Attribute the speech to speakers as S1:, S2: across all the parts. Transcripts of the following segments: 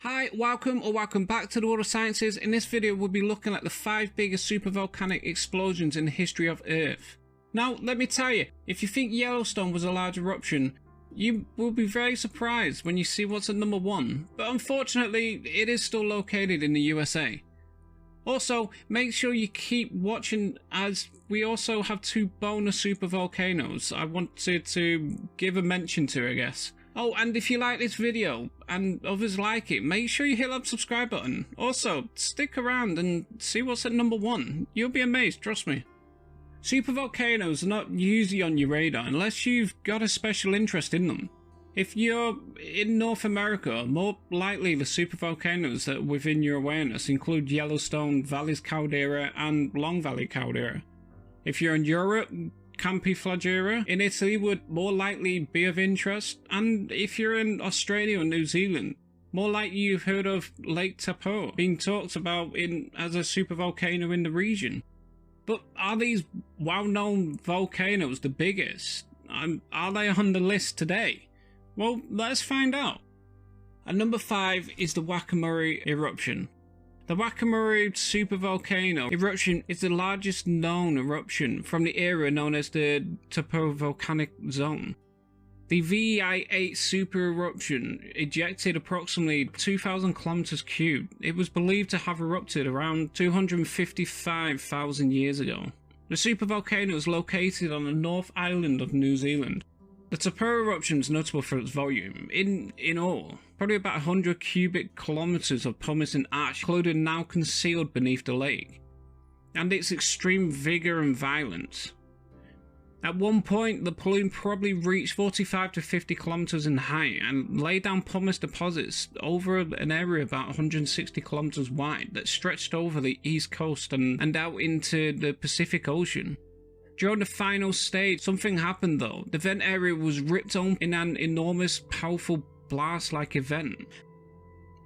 S1: Hi, welcome back to the World of Sciences. In this video we'll be looking at the 5 biggest supervolcanic explosions in the history of Earth. Now let me tell you, if you think Yellowstone was a large eruption, you will be very surprised when you see what's at number 1, but unfortunately it is still located in the USA. Also, make sure you keep watching as we also have 2 bonus supervolcanoes I wanted to give a mention to, I guess. Oh, and if you like this video and others like it, make sure you hit that subscribe button. Also, stick around and see what's at number 1. You'll be amazed, trust me. Supervolcanoes are not usually on your radar unless you've got a special interest in them. If you're in North America, more likely the supervolcanoes that are within your awareness include Yellowstone, Valles Caldera, and Long Valley Caldera. If you're in Europe, Campi Flagera in Italy would more likely be of interest, and if you're in Australia or New Zealand, more likely you've heard of Lake Taupo being talked about as a supervolcano in the region. But are these well-known volcanoes the biggest? Are they on the list today? Well, let's find out. At number 5 is the Waikumuri eruption. The Waikumuri supervolcano eruption is the largest known eruption from the era known as the Taupo volcanic zone. The VEI-8 super eruption ejected approximately 2,000 kilometers cubed. It was believed to have erupted around 255,000 years ago. The supervolcano is located on the North Island of New Zealand. The Taupo eruption is notable for its volume. In all, probably about 100 cubic kilometers of pumice and ash, included now concealed beneath the lake, and its extreme vigor and violence. At one point, the plume probably reached 45 to 50 kilometers in height and laid down pumice deposits over an area about 160 kilometers wide that stretched over the east coast and out into the Pacific Ocean. During the final stage, something happened though. The vent area was ripped open in an enormous, powerful blast-like event.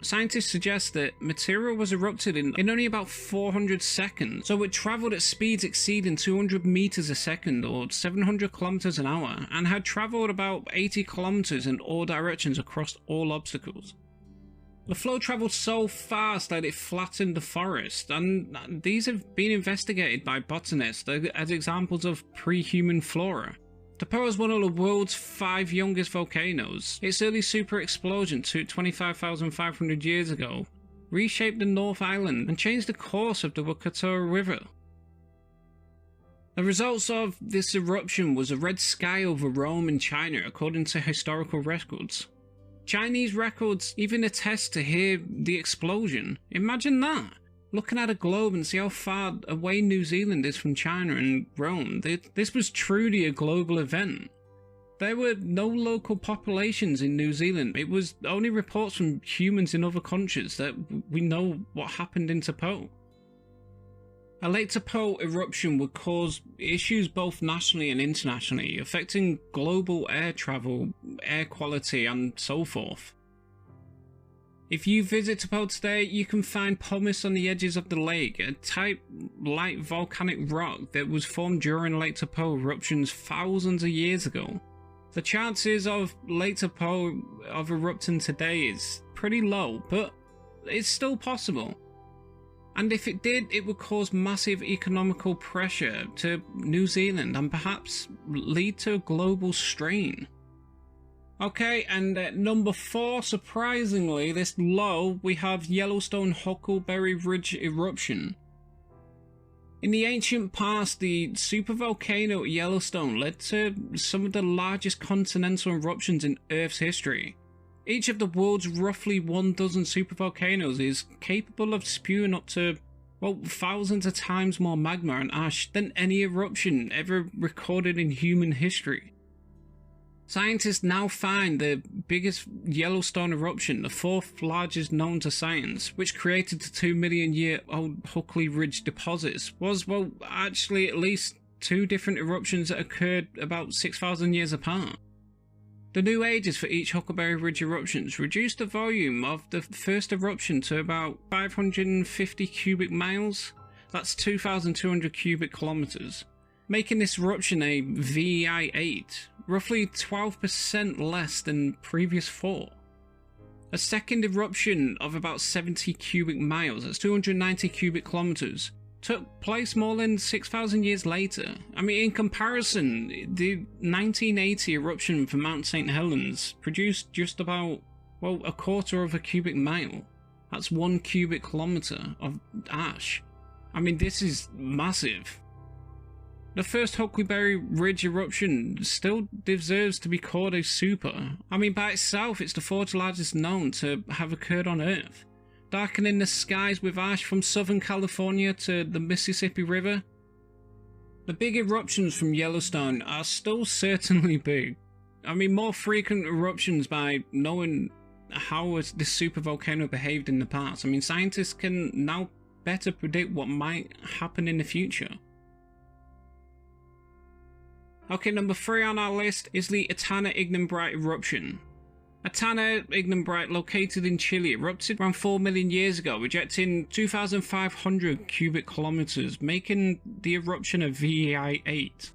S1: Scientists suggest that material was erupted in only about 400 seconds, so it travelled at speeds exceeding 200 meters a second or 700 kilometers an hour, and had travelled about 80 kilometers in all directions across all obstacles. The flow travelled so fast that it flattened the forest, and these have been investigated by botanists as examples of pre-human flora. Taupo is one of the world's 5 youngest volcanoes. Its early super explosion 25,500 years ago reshaped the North Island and changed the course of the Waikato River. The results of this eruption was a red sky over Rome and China, according to historical records. Chinese records even attest to hear the explosion. Imagine that! Looking at a globe and see how far away New Zealand is from China and Rome. This was truly a global event. There were no local populations in New Zealand. It was only reports from humans in other countries that we know what happened in Taupo. A Lake Taupo eruption would cause issues both nationally and internationally, affecting global air travel, air quality, and so forth. If you visit Taupo today, you can find pumice on the edges of the lake, a type light volcanic rock that was formed during Lake Taupo eruptions thousands of years ago. The chances of Lake Taupo of erupting today is pretty low, but it's still possible. And if it did, it would cause massive economical pressure to New Zealand and perhaps lead to a global strain. Okay, and at number 4, surprisingly, this low, we have Yellowstone Huckleberry Ridge eruption. In the ancient past, the supervolcano at Yellowstone led to some of the largest continental eruptions in Earth's history. Each of the world's roughly 12 supervolcanoes is capable of spewing up to, well, thousands of times more magma and ash than any eruption ever recorded in human history. Scientists now find the biggest Yellowstone eruption, the 4th largest known to science, which created the 2 million year old Huckleberry Ridge deposits, was, well, actually at least 2 different eruptions that occurred about 6,000 years apart. The new ages for each Huckleberry Ridge eruptions reduced the volume of the first eruption to about 550 cubic miles. That's 2,200 cubic kilometers, making this eruption a VEI-8, roughly 12% less than previous 4. A second eruption of about 70 cubic miles, that's 290 cubic kilometers, took place more than 6,000 years later. I mean, in comparison, the 1980 eruption from Mount St. Helens produced just about, well, a quarter of a cubic mile. That's 1 cubic kilometer of ash. I mean, this is massive. The first Huckleberry Ridge eruption still deserves to be called a super. I mean, by itself, it's the fourth largest known to have occurred on Earth, darkening the skies with ash from Southern California to the Mississippi River. The big eruptions from Yellowstone are still certainly big. I mean, more frequent eruptions by knowing how this supervolcano behaved in the past. I mean, scientists can now better predict what might happen in the future. Okay, number 3 on our list is the Etana Ignimbrite eruption. Etana Ignimbrite, located in Chile, erupted around 4 million years ago, ejecting 2,500 cubic kilometers, making the eruption a VEI 8.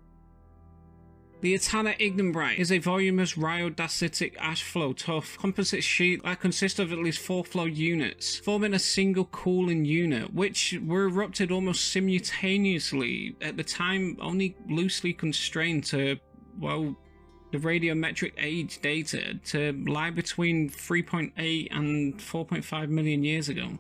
S1: The Etana Ignimbrite is a voluminous rhyodacite ash flow tuff composite sheet that consists of at least 4 flow units, forming a single cooling unit, which were erupted almost simultaneously, at the time only loosely constrained to, well, the radiometric age data to lie between 3.8 and 4.5 million years ago.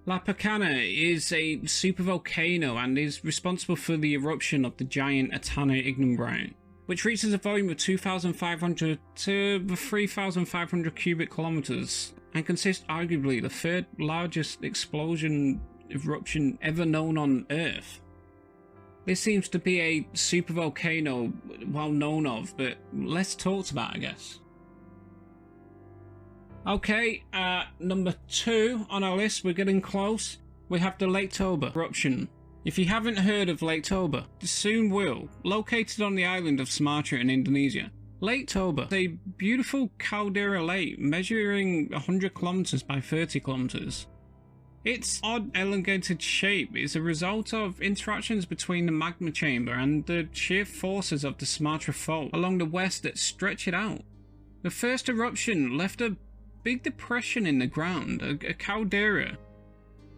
S1: La Picana is a supervolcano and is responsible for the eruption of the giant Etana Ignimbrite, which reaches a volume of 2,500 to 3,500 cubic kilometers and consists arguably the third largest explosion eruption ever known on Earth. This seems to be a supervolcano well known of, but less talked about, I guess. Okay, number 2 on our list, we're getting close. We have the Lake Toba eruption. If you haven't heard of Lake Toba, you soon will. Located on the island of Sumatra in Indonesia, Lake Toba is a beautiful caldera lake measuring 100 kilometers by 30 kilometers. Its odd elongated shape is a result of interactions between the magma chamber and the shear forces of the Sumatra fault along the west that stretch it out. The first eruption left a big depression in the ground, a caldera,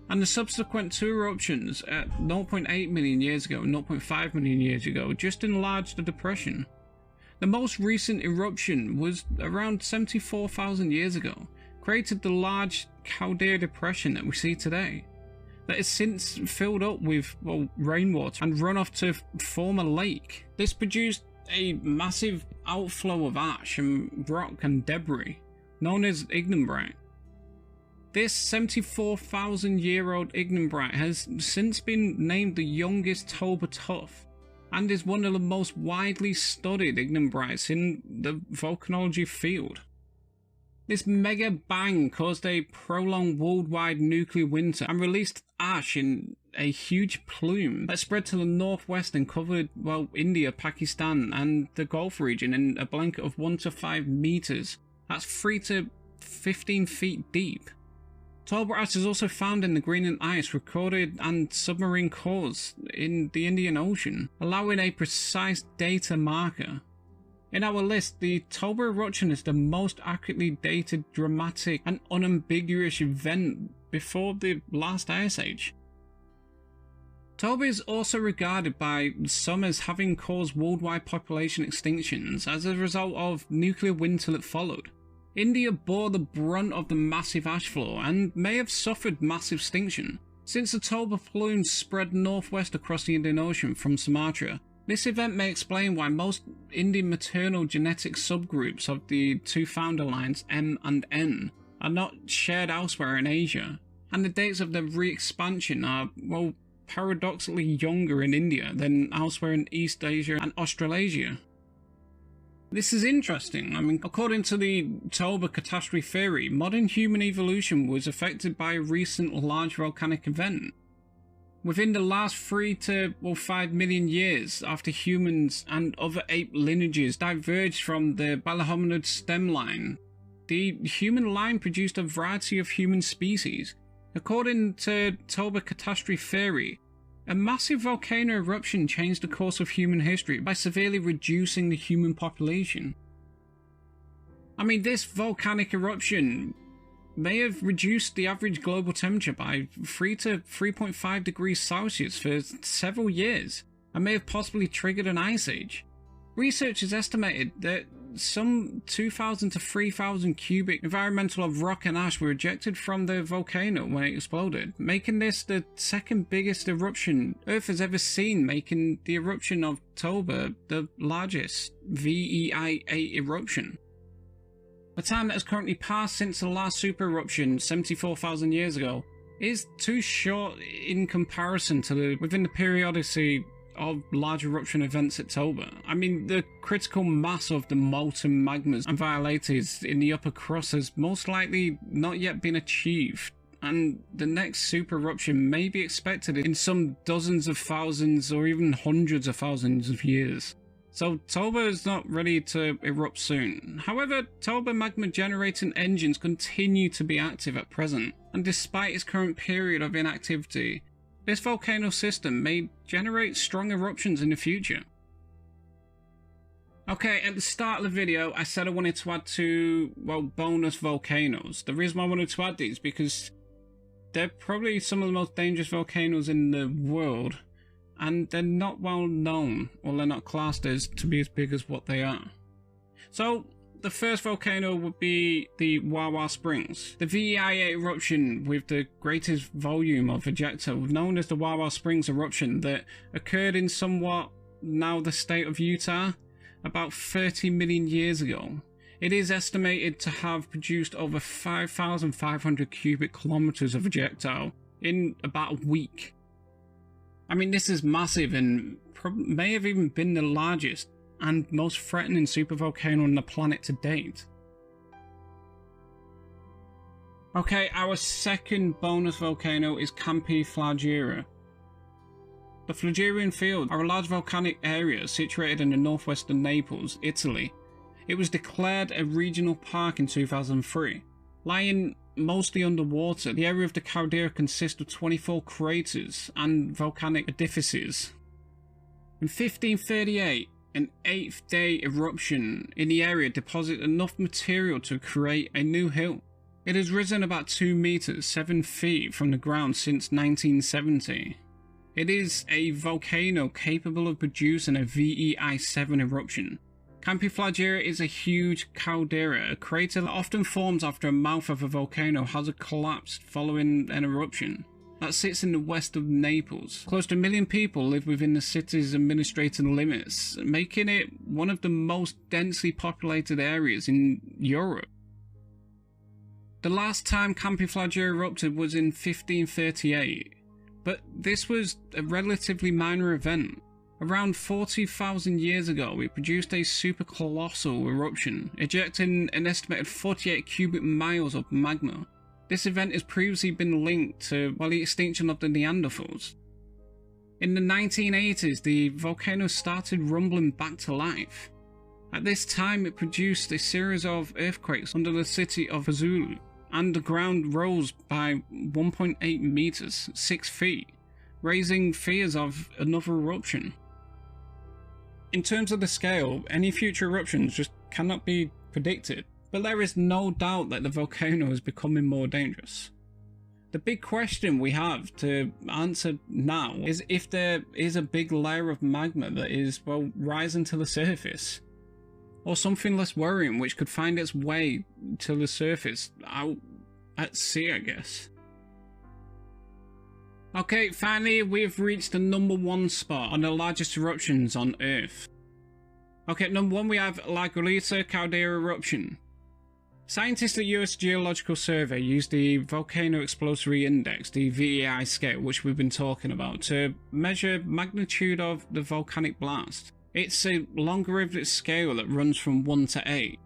S1: and the subsequent 2 eruptions at 0.8 million years ago and 0.5 million years ago just enlarged the depression. The most recent eruption was around 74,000 years ago, created the large caldera depression that we see today, that has since filled up with, well, rainwater and run off to form a lake. This produced a massive outflow of ash and rock and debris, known as Ignimbrite. This 74,000-year-old Ignimbrite has since been named the youngest Toba tuff, and is one of the most widely studied Ignimbrites in the volcanology field. This mega bang caused a prolonged worldwide nuclear winter and released ash in a huge plume that spread to the northwest and covered, well, India, Pakistan, and the Gulf region in a blanket of 1 to 5 meters. That's 3 to 15 feet deep. Toba ash is also found in the Greenland ice, recorded and submarine cores in the Indian Ocean, allowing a precise data marker. In our list, the Toba eruption is the most accurately dated, dramatic, and unambiguous event before the last ice age. Toba is also regarded by some as having caused worldwide population extinctions as a result of nuclear winter that followed. India bore the brunt of the massive ash flow and may have suffered massive extinction. Since the Toba plume spread northwest across the Indian Ocean from Sumatra, this event may explain why most Indian maternal genetic subgroups of the 2 founder lines M and N are not shared elsewhere in Asia, and the dates of the re-expansion are, well, paradoxically younger in India than elsewhere in East Asia and Australasia. This is interesting. I mean, according to the Toba catastrophe theory, modern human evolution was affected by a recent large volcanic event. Within the last 3 to 5 million years after humans and other ape lineages diverged from the Balahominid stem line, the human line produced a variety of human species. According to Toba catastrophe theory, a massive volcano eruption changed the course of human history by severely reducing the human population. I mean, this volcanic eruption may have reduced the average global temperature by 3 to 3.5 degrees Celsius for several years, and may have possibly triggered an ice age. Researchers estimated that some 2,000 to 3,000 cubic environmental of rock and ash were ejected from the volcano when it exploded, making this the second biggest eruption Earth has ever seen, making the eruption of October the largest VEI-8 eruption. The time that has currently passed since the last super eruption 74,000 years ago is too short in comparison to within the periodicity of large eruption events at October. I mean, the critical mass of the molten magmas and violators in the upper crust has most likely not yet been achieved, and the next super eruption may be expected in some dozens of thousands or even hundreds of thousands of years. So October is not ready to erupt soon. However, October magma generating engines continue to be active at present, and despite its current period of inactivity, this volcano system may generate strong eruptions in the future. Okay, at the start of the video, I said I wanted to add two, well, bonus volcanoes. The reason why I wanted to add these is because they're probably some of the most dangerous volcanoes in the world, and they're not well known, or they're not classed as to be as big as what they are. So, the first volcano would be the Wawa Springs. The VEI-8 eruption with the greatest volume of ejecta, known as the Wawa Springs eruption, that occurred in somewhat now the state of Utah about 30 million years ago. It is estimated to have produced over 5,500 cubic kilometers of ejectile in about a week. I mean, this is massive and may have even been the largest and most threatening supervolcano on the planet to date. Okay, our second bonus volcano is Campi Flagera. The Flagerian Fields are a large volcanic area situated in the northwest of Naples, Italy. It was declared a regional park in 2003. Lying mostly underwater, the area of the caldera consists of 24 craters and volcanic edifices. In 1538, an 8th day eruption in the area deposited enough material to create a new hill. It has risen about 2 meters, 7 feet from the ground since 1970. It is a volcano capable of producing a VEI-7 eruption. Campi Flagera is a huge caldera, a crater that often forms after a mouth of a volcano has collapsed following an eruption. That sits in the west of Naples. Close to 1 million people live within the city's administrative limits, making it one of the most densely populated areas in Europe. The last time Campi Flagera erupted was in 1538, but this was a relatively minor event. Around 40,000 years ago, it produced a super colossal eruption, ejecting an estimated 48 cubic miles of magma. This event has previously been linked to, well, the extinction of the Neanderthals. In the 1980s, the volcano started rumbling back to life. At this time, it produced a series of earthquakes under the city of Vesuvius, and the ground rose by 1.8 meters, 6 feet, raising fears of another eruption. In terms of the scale, any future eruptions just cannot be predicted. But there is no doubt that the volcano is becoming more dangerous. The big question we have to answer now is if there is a big layer of magma that is, well, rising to the surface. Or something less worrying which could find its way to the surface out at sea, I guess. Okay, finally we've reached the #1 spot on the largest eruptions on Earth. Okay, #1 we have La Grita Caldera eruption. Scientists at US Geological Survey used the Volcano Explosive Index, the VEI scale, which we've been talking about, to measure magnitude of the volcanic blast. It's a logarithmic scale that runs from 1 to 8.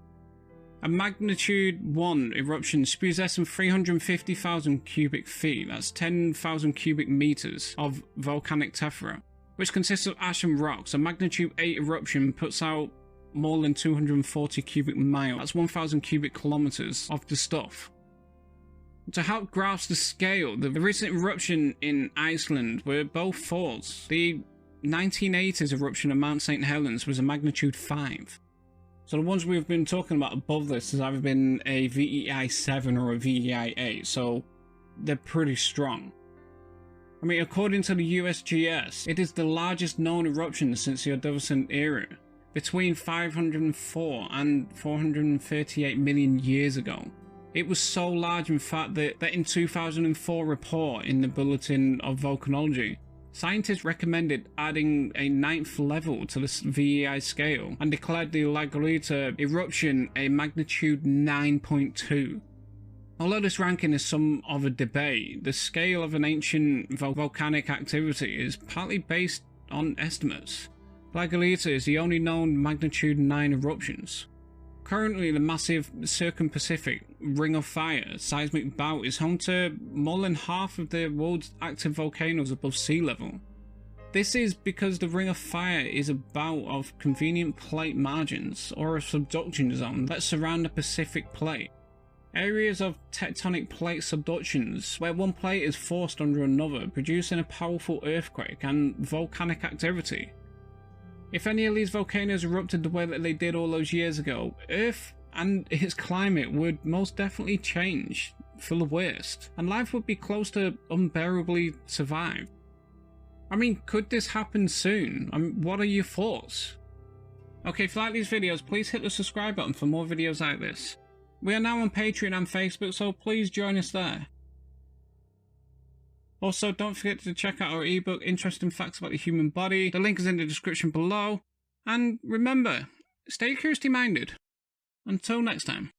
S1: A magnitude 1 eruption spews less than 350,000 cubic feet, that's 10,000 cubic meters, of volcanic tephra, which consists of ash and rocks. A magnitude 8 eruption puts out more than 240 cubic miles, that's 1,000 cubic kilometers of the stuff. To help grasp the scale, the recent eruption in Iceland were both falls. The 1980s eruption of Mount St. Helens was a magnitude 5. So the ones we've been talking about above this has either been a VEI 7 or a VEI 8, so they're pretty strong. I mean, according to the USGS, it is the largest known eruption since the Ordovician era, between 504 and 438 million years ago. It was so large, in fact, that in 2004 report in the Bulletin of Volcanology, scientists recommended adding a 9th level to the VEI scale and declared the La Grita eruption a magnitude 9.2. Although this ranking is some of a debate, the scale of an ancient volcanic activity is partly based on estimates. La Grita is the only known magnitude 9 eruptions. Currently, the massive Circum-Pacific Ring of Fire seismic belt is home to more than half of the world's active volcanoes above sea level. This is because the Ring of Fire is a belt of convenient plate margins, or a subduction zone, that surround the Pacific plate. Areas of tectonic plate subductions, where one plate is forced under another, producing a powerful earthquake and volcanic activity. If any of these volcanoes erupted the way that they did all those years ago, Earth and its climate would most definitely change for the worst, and life would be close to unbearably survived. I mean, could this happen soon? I mean, what are your thoughts? Okay, if you like these videos, please hit the subscribe button for more videos like this. We are now on Patreon and Facebook, so please join us there. Also, don't forget to check out our ebook, Interesting Facts About the Human Body. The link is in the description below. And remember, stay curiously minded. Until next time.